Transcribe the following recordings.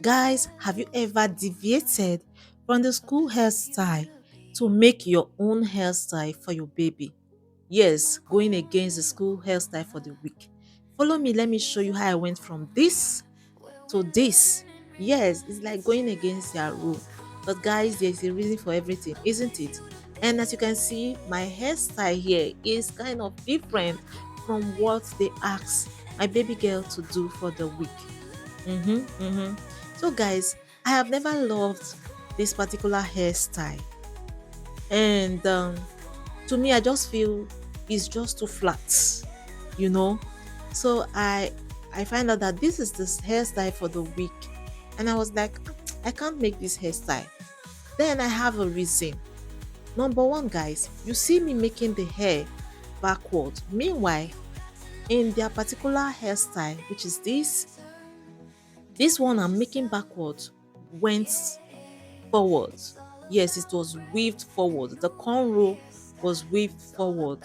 Guys, have you ever deviated from the school hairstyle to make your own hairstyle for your baby? Yes, going against the school hairstyle for the week. Follow me, let me show you how I went from this to this. Yes, it's like going against their rule. But guys, there's a reason for everything, isn't it? And as you can see, my hairstyle here is kind of different from what they asked my baby girl to do for the week. So guys, I have never loved this particular hairstyle, and to me, I just feel it's just too flat, you know. So I find out that this is this hairstyle for the week, and I was like, I can't make this hairstyle. Then I have a reason. Number one, guys, you see me making the hair backward. Meanwhile, in their particular hairstyle, which is this one I'm making backward, went forward. Yes, it was weaved forward. The cornrow was weaved forward,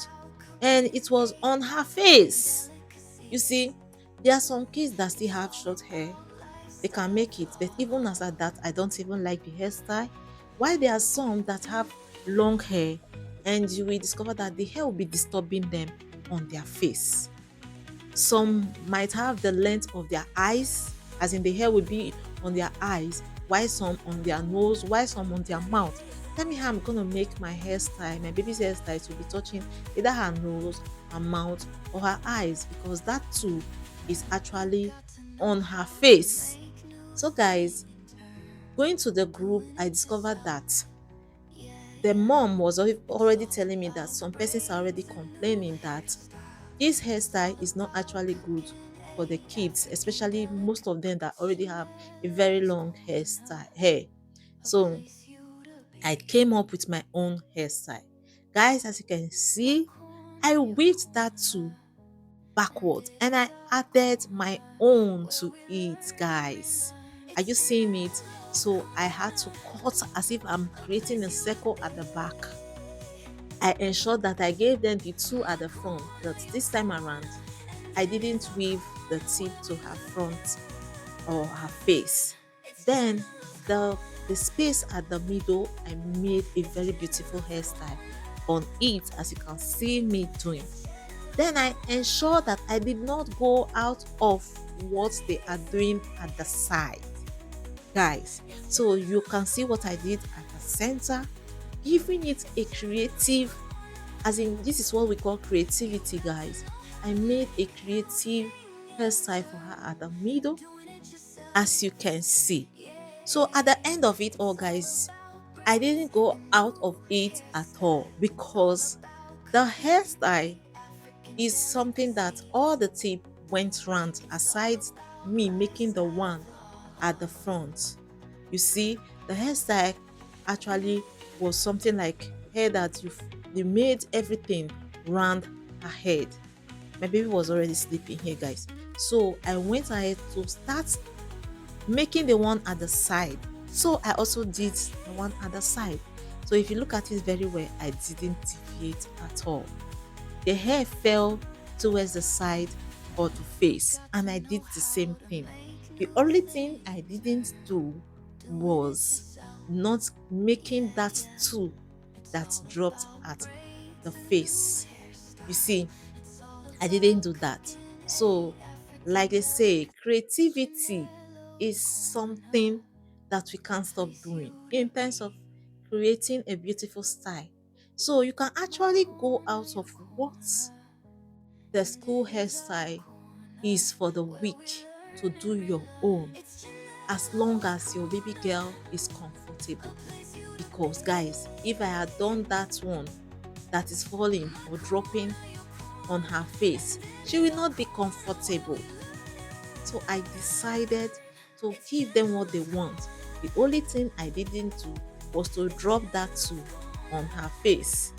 and it was on her face. You see, there are some kids that still have short hair. They can make it, but even as at that, I don't even like the hairstyle. Why there are some that have long hair, and you will discover that the hair will be disturbing them on their face. Some might have the length of their eyes, as in the hair will be on their eyes, while some on their nose, while some on their mouth. Tell me how I'm gonna make my hairstyle, my baby's hairstyle, to be touching either her nose, her mouth, or her eyes, because that too is actually on her face. So, guys, going to the group, I discovered that the mom was already telling me that some persons are already complaining that this hairstyle is not actually good for the kids, especially most of them that already have a very long hair. So I came up with my own hairstyle. Guys, as you can see, I weaved that too backward and I added my own to it, guys. Are you seeing it? So I had to cut as if I'm creating a circle at the back. I ensured that I gave them the two at the front, but this time around, I didn't weave the tip to her front or her face. Then the space at the middle, I made a very beautiful hairstyle on it, as you can see me doing. Then I ensured that I did not go out of what they are doing at the side, guys. So you can see what I did at the center, giving it a creative, as in this is what we call creativity, guys. I made a creative hairstyle for her at the middle, as you can see. So at the end of it all, guys, I didn't go out of it at all, because the hairstyle is something that all the tip went round, aside me making the one at the front. You see, the hairstyle actually was something like hair that you made everything round her head. My baby was already sleeping here, guys. So I went ahead to start making the one at the side. So I also did the one at the side. So if you look at it very well, I didn't deviate at all. The hair fell towards the side or the face, and I did the same thing. The only thing I didn't do was not making that two that dropped at the face. You see, I didn't do that. So, like they say, creativity is something that we can't stop doing in terms of creating a beautiful style. So, you can actually go out of what the school hairstyle is for the week to do your own, as long as your baby girl is comfortable. Because, guys, if I had done that one that is falling or dropping on her face, she will not be comfortable. So I decided to give them what they want. The only thing I didn't do was to drop that too on her face.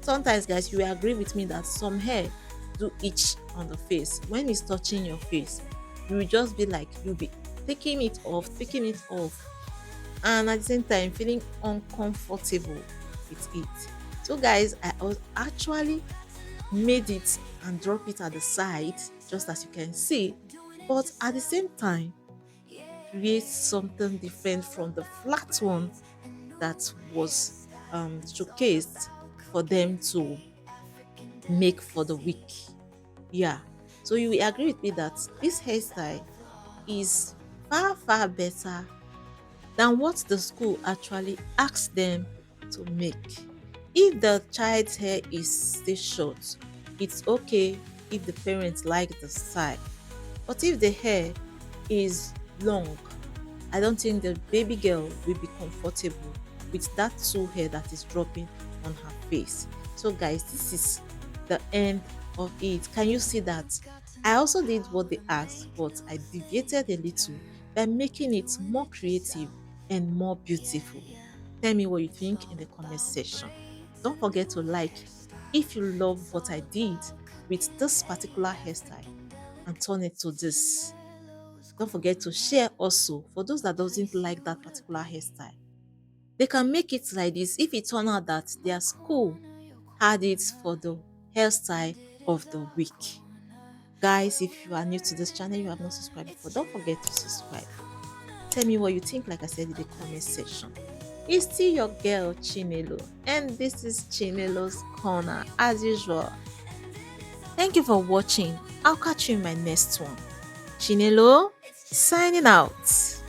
Sometimes, guys, you will agree with me that some hair do itch on the face. When it's touching your face, you will just be like, you'll be taking it off, and at the same time feeling uncomfortable with it. So, guys, I was actually made it and drop it at the side, just as you can see. But at the same time, create something different from the flat one that was showcased for them to make for the week. Yeah. So you will agree with me that this hairstyle is far, far better than what the school actually asked them to make. If the child's hair is still short, it's okay if the parents like the style. But if the hair is long, I don't think the baby girl will be comfortable with that two hair that is dropping on her face. So, guys, this is the end of it. Can you see that? I also did what they asked, but I deviated a little by making it more creative and more beautiful. Tell me what you think in the comment section. Don't forget to like if you love what I did with this particular hairstyle and turn it to this. Don't forget to share also for those that doesn't like that particular hairstyle. They can make it like this if it turn out that their school had it for the hairstyle of the week. Guys, if you are new to this channel, you have not subscribed before, don't forget to subscribe. Tell me what you think, like I said in the comment section. It's still your girl Chinelo, and this is Chinelo's Corner as usual. Thank you for watching. I'll catch you in my next one. Chinelo signing out.